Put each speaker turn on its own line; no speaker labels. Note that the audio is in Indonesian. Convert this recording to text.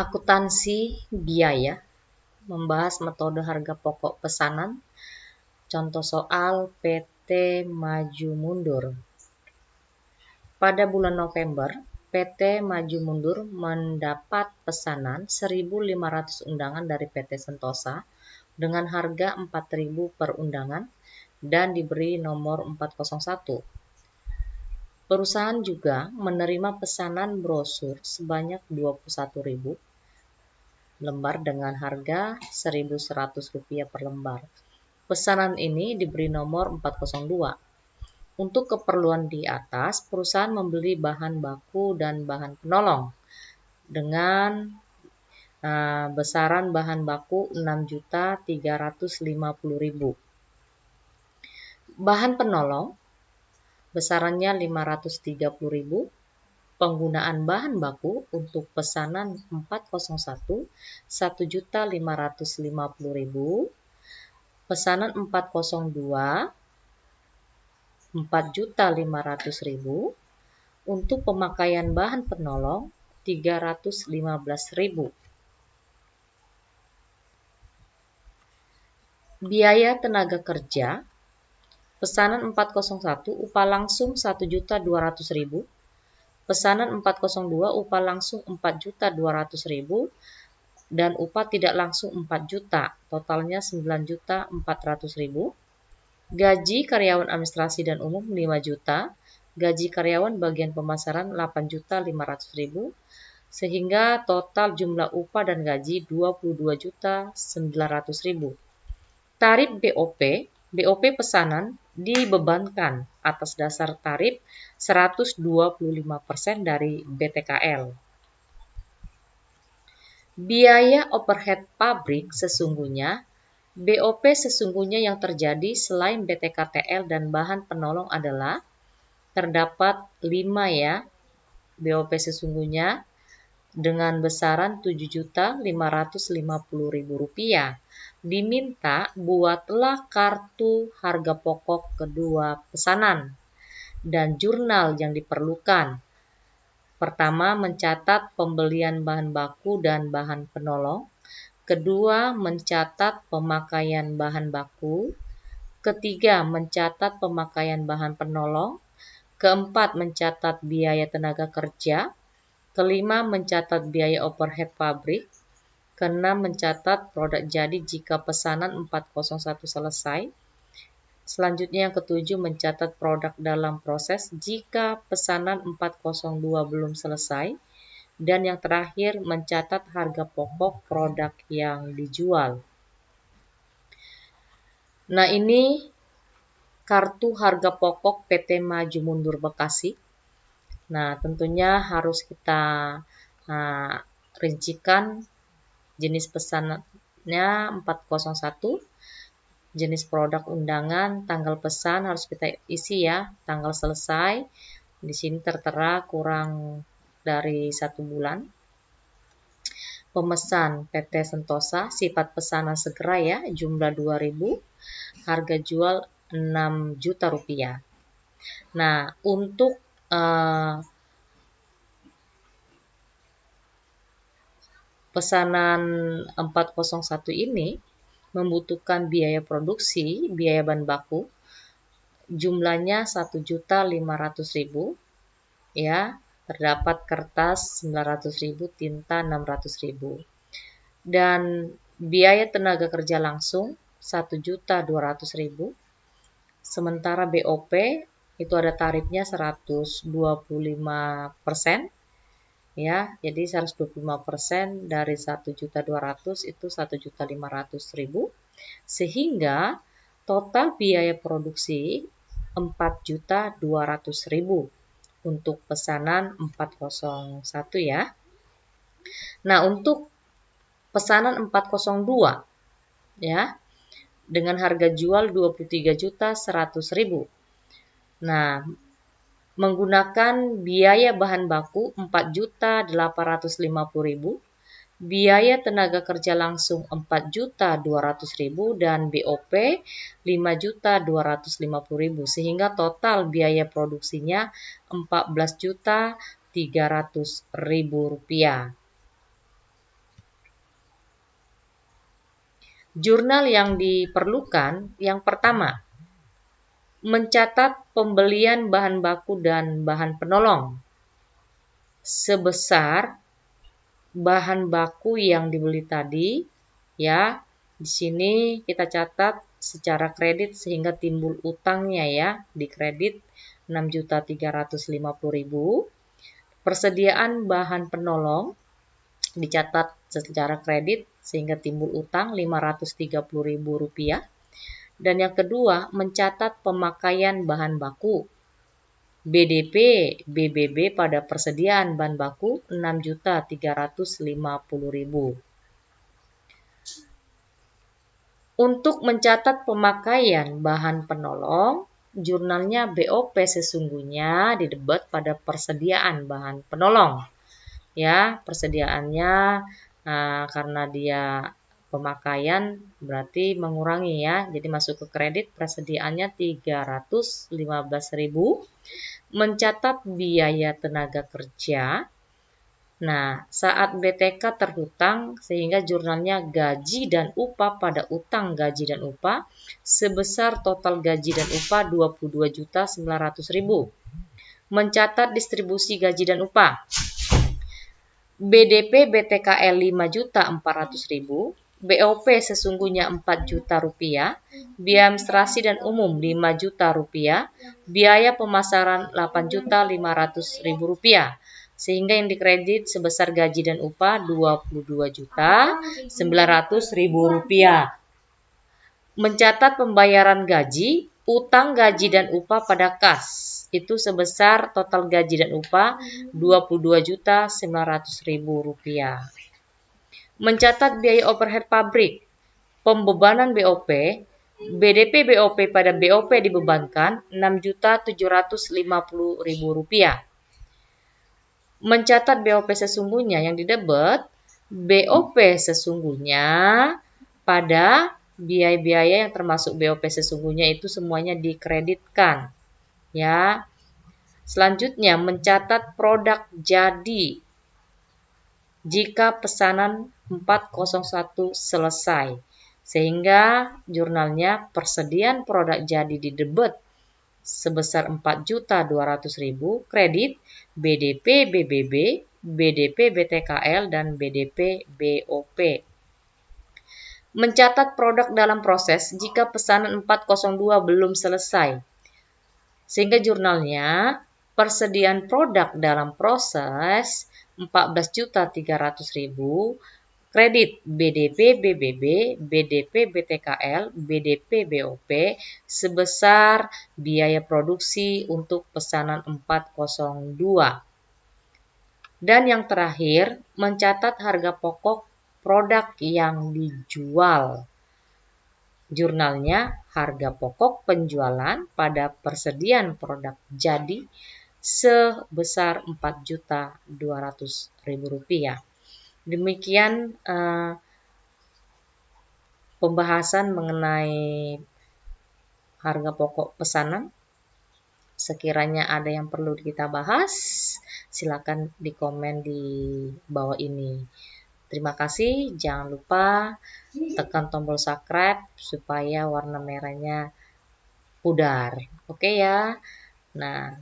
Akuntansi biaya membahas metode harga pokok pesanan. Contoh soal PT Maju Mundur. Pada bulan November, PT Maju Mundur mendapat pesanan 1.500 undangan dari PT Sentosa dengan harga 4.000 per undangan dan diberi nomor 401. Perusahaan juga menerima pesanan brosur sebanyak 21.000 lembar dengan harga Rp1.100 per lembar. Pesanan ini diberi nomor 402. Untuk keperluan di atas, perusahaan membeli bahan baku dan bahan penolong dengan besaran bahan baku 6.350.000. Bahan penolong besarannya 530.000. Penggunaan bahan baku untuk pesanan 401 1.550.000, pesanan 402 4.500.000, untuk pemakaian bahan penolong 315.000. Biaya tenaga kerja pesanan 401 upah langsung 1.200.000. Pesanan 402 upah langsung 4.200.000 dan upah tidak langsung 4 juta, totalnya 9.400.000. Gaji karyawan administrasi dan umum 5 juta, gaji karyawan bagian pemasaran 8.500.000, sehingga total jumlah upah dan gaji 22.900.000. Tarif BOP pesanan dibebankan atas dasar tarif 125% dari BTKL. Biaya overhead pabrik sesungguhnya, BOP sesungguhnya yang terjadi selain BTKTL dan bahan penolong adalah terdapat 5 ya, BOP sesungguhnya dengan besaran Rp7.550.000. Diminta buatlah kartu harga pokok kedua pesanan dan jurnal yang diperlukan. Pertama, mencatat pembelian bahan baku dan bahan penolong. Kedua, mencatat pemakaian bahan baku. Ketiga, mencatat pemakaian bahan penolong. Keempat, mencatat biaya tenaga kerja. Kelima, mencatat biaya overhead pabrik. Keenam, mencatat produk jadi jika pesanan 401 selesai. Selanjutnya yang ketujuh, mencatat produk dalam proses jika pesanan 402 belum selesai. Dan yang terakhir, mencatat harga pokok produk yang dijual. Nah, ini kartu harga pokok PT Maju Mundur Bekasi. Nah, tentunya harus kita rincikan jenis pesanannya 401, jenis produk undangan, tanggal pesan harus kita isi ya, tanggal selesai. Di sini tertera kurang dari 1 bulan. Pemesan PT Sentosa, sifat pesanan segera ya, jumlah 2.000, harga jual 6 juta rupiah. Nah, untuk pesanan 401 ini membutuhkan biaya produksi, biaya bahan baku, jumlahnya 1.500.000 ya, terdapat kertas 900.000, tinta 600.000. Dan biaya tenaga kerja langsung 1.200.000. Sementara BOP itu ada tarifnya 125%. Ya, jadi 125% dari 1.200.000 itu 1.500.000, sehingga total biaya produksi 4.200.000 untuk pesanan 401 ya. Nah, untuk pesanan 402 ya, dengan harga jual 23.100.000. Nah, menggunakan biaya bahan baku 4.850.000, biaya tenaga kerja langsung 4.200.000 dan BOP 5.250.000, sehingga total biaya produksinya 14.300.000 rupiah. Jurnal yang diperlukan yang pertama, mencatat pembelian bahan baku dan bahan penolong sebesar bahan baku yang dibeli tadi, ya. Di sini kita catat secara kredit sehingga timbul utangnya ya, di kredit 6.350.000. Persediaan bahan penolong dicatat secara kredit sehingga timbul utang Rp530.000. Dan yang kedua, mencatat pemakaian bahan baku BDP BBB pada persediaan bahan baku 6.350.000. Untuk mencatat pemakaian bahan penolong, jurnalnya BOP sesungguhnya didebat pada persediaan bahan penolong. Ya, persediaannya karena dia pemakaian berarti mengurangi ya. Jadi masuk ke kredit persediaannya 315.000. Mencatat biaya tenaga kerja. Nah, saat BTK terhutang sehingga jurnalnya gaji dan upah pada utang gaji dan upah sebesar total gaji dan upah 22.900.000. Mencatat distribusi gaji dan upah. BDP BTKL 5.400.000, BOP sesungguhnya 4 juta rupiah, biaya administrasi dan umum 5 juta rupiah, biaya pemasaran 8.500.000 rupiah, sehingga yang dikredit sebesar gaji dan upah 22.900.000 rupiah. Mencatat pembayaran gaji, utang gaji dan upah pada kas. Itu sebesar total gaji dan upah 22.900.000 rupiah. Mencatat biaya overhead pabrik, pembebanan BOP, BDP BOP pada BOP dibebankan 6.750.000 rupiah. Mencatat BOP sesungguhnya yang didebet, BOP sesungguhnya pada biaya-biaya yang termasuk BOP sesungguhnya itu semuanya dikreditkan. Ya. Selanjutnya mencatat produk jadi jika pesanan 401 selesai. Sehingga jurnalnya persediaan produk jadi didebet sebesar 4.200.000 kredit BDP BBB, BDP BTKL dan BDP BOP. Mencatat produk dalam proses jika pesanan 402 belum selesai. Sehingga jurnalnya persediaan produk dalam proses 14.300.000 kredit BDP BBB, BDP BTKL, BDP BOP sebesar biaya produksi untuk pesanan 402. Dan yang terakhir, mencatat harga pokok produk yang dijual. Jurnalnya harga pokok penjualan pada persediaan produk jadi sebesar Rp4.200.000. Demikian pembahasan mengenai harga pokok pesanan. Sekiranya ada yang perlu kita bahas, silakan di komen di bawah ini. Terima kasih, jangan lupa tekan tombol subscribe supaya warna merahnya pudar. Oke ya. Nah,